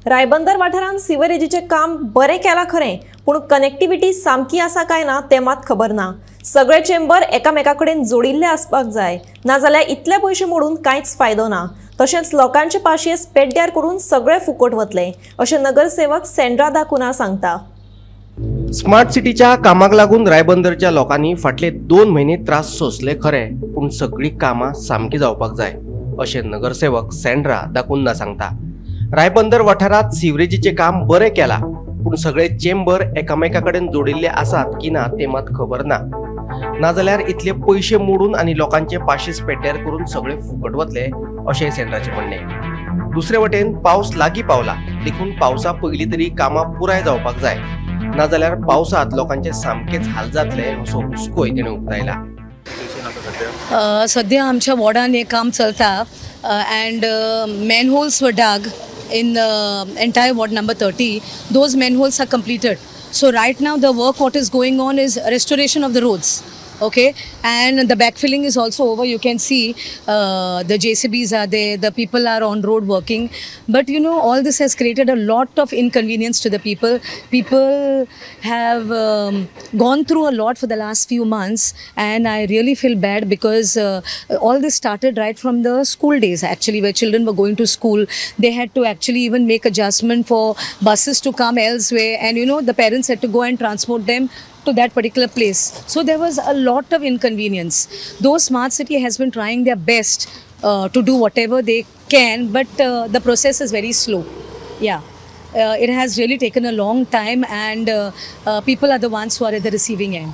रायबंदर वाठारांत सिवरेजीचे काम बरें केलां खरें, पूण कनेक्टिविटी सामकी आसा काय ना तें मात खबर ना। सगळे चेंबर एकामेकाकडेन जोडिल्ले आसपाक जाय, नाजाल्यार इतले पयशे मोडून कांयच फायदो ना। तशेंच लोकांचे पाशयेस पेड्ड्यार करून सगळे फुकट वतले, अशें नगरसेवक सेंड्रा दा कुनार सांगता। स्मार्ट सिटीच्या कामाक लागून रायबंदरच्या लोकांनी फाटले 2 म्हयने त्रास सोंसले खरे, पूण सगळी कामां सामकी जावपाक जाय, अशें नगरसेवक सेंड्रा दा कुनार सांगता। रायबंदर वाठारात सिवरेजीचे काम बरें केला, पूण सगळे चेंबर एकामेकाकडेन जोडिल्ले आसात की ना ते मात खबर ना। नाजाल्यार इतले पयशे मोडून आनी लोकांचे पाशेस पेड्ड्यार करून सगळे फुकट वतले, अशें सेंड्राचे म्हणणे। दुसरे वटेन पावस लागीं पावला, देखून पावसा पयलीं तरी कामां पुराय जावपाक जाय, नाजाल्यार पावसात लोकांचे सामकेच हाल जातले असो हुस्कोय तेणें उक्तायला। सध्या आमच्या वॉर्डान हे काम चलता and manholes were dug in the entire ward number 30. Those manholes are completed. So right now the work what is going on is restoration of the roads. Okay, and the backfilling is also over. You can see the JCBs are there, the people are on road working, but you know all this has created a lot of inconvenience to the people. People have gone through a lot for the last few months, and I really feel bad because all this started right from the school days actually, where children were going to school. They had to actually even make adjustment for buses to come elsewhere, and you know the parents had to go and transport them to that particular place. So there was a lot of inconvenience. Though Smart City has been trying their best to do whatever they can, but the process is very slow. Yeah, it has really taken a long time, and people are the ones who are at the receiving end.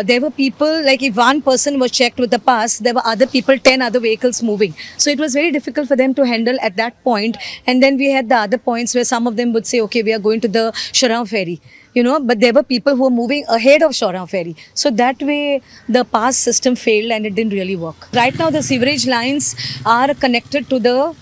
There were people, like if one person was checked with the pass, there were other people, 10 other vehicles moving. So it was very difficult for them to handle at that point. And then we had the other points where some of them would say, okay, we are going to the Shorround Ferry, you know, but there were people who were moving ahead of Shorround Ferry. So that way the pass system failed and it didn't really work. Right now the sewerage lines are connected to the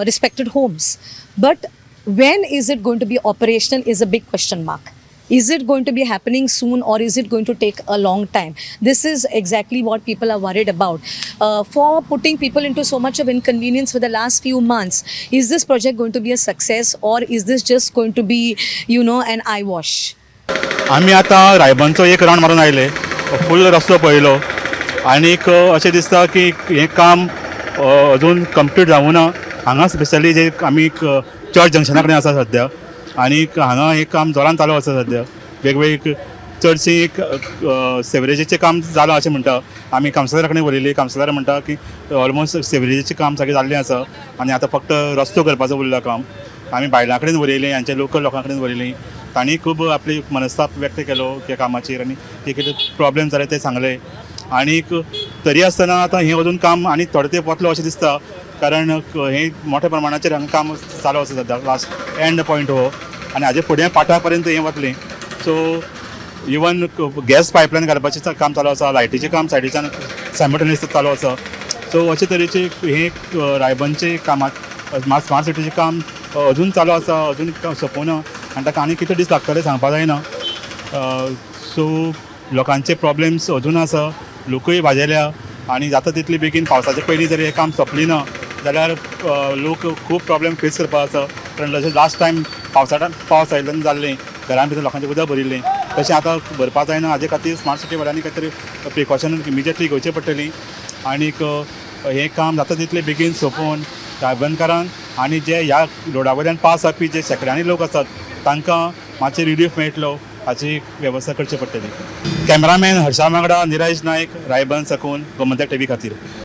respected homes. But when is it going to be operational is a big question mark. Is it going to be happening soon, or is it going to take a long time? This is exactly what people are worried about. For putting people into so much of inconvenience for the last few months, is this project going to be a success, or is this just going to be, you know, an eyewash? आम्ही आता रायबंदचो एक round मारून आयले, फुल रस्तो पळयलो, आनीक अशें दिसता की हें काम अजून कंप्लीट जावुना। हांगा स्पेशली जे आमी चर्च जंक्शना कडेन आसा सद्या, आणि हांगा एक काम जोरान चालू आसा सद्या। वेगवेगळे चडशें एक सेवरेजीचें काम जालां अशें म्हणटा। आमी कावन्सिलरा कडेन उलयली, कावन्सिलर म्हणटा की ऑलमोस्ट सेवरेजीचें काम सगळें जाल्लें आसा आनी आतां फक्त रस्तो करपाचो उरला काम। आमी बायलां कडेन उलयलीं, हांचे लोकल लोकां कडेन उलयलीं, तांणी खूब आपली मनस्ताप व्यक्त केलो ह्या कामाचेर आनी ते कितें प्रॉब्लेम जाले ते सांगले। आनीक तरी आसतना आतां हें अजून काम आनी थोडे तेंप वतलो अशें दिसता, कारण हें मोठ्या प्रमाणाचेर हांगा काम चालू आसा सद्या, लास्ट एंड पॉयंट हो, आनी हाजे फुडें पाटा पर्यंत हें वतलें। सो इवन गॅस पायपलायन घालपाचें काम चालू आसा, लायटीचें काम सायमल्टेनियस चालू आसा। सो अशे तरेचे हें रायबंदचें कामाक स्मार्ट सिटीचें काम अजून चालू आसा, अजून सोंपोवना, आनी ताका आनी कितले दीस लागतले सांगपा जायना। सो लोकांचे प्रॉब्लेम्स अजून आसा, लोकूय भाजेल्या, आनी जाता तितले बेगीन पावसाचे पयलीं जर हें काम सोंपलें ना जाल्यार लोक खूब प्रॉब्लेम फेस करपा आसा। कारण जशें लास्ट टायम पावस आयिल्ल्यान जाल्लें, घरां भितर लोकांचें उदक भरिल्लें, तशें आतां भरपा जायना। हाजे खातीर स्मार्ट सिटी वाल्यांनी खंय तरी प्रिकॉशन इमिजिएटली घेवची पडटलीं, आनीक हें काम जाता तितलें बेगीन सोंपोवन रायबंदकारांक आनी जे ह्या रोडा वयल्यान पास जावपी जे शेकड्यांनी लोक आसात तांकां मातशें रिलीफ मेळटलो हाची वेवस्था करची पडटली। कॅमेरामॅन हर्षा वांगडा निराज नायक, रायबंद साकून गोमंतक TV खातीर।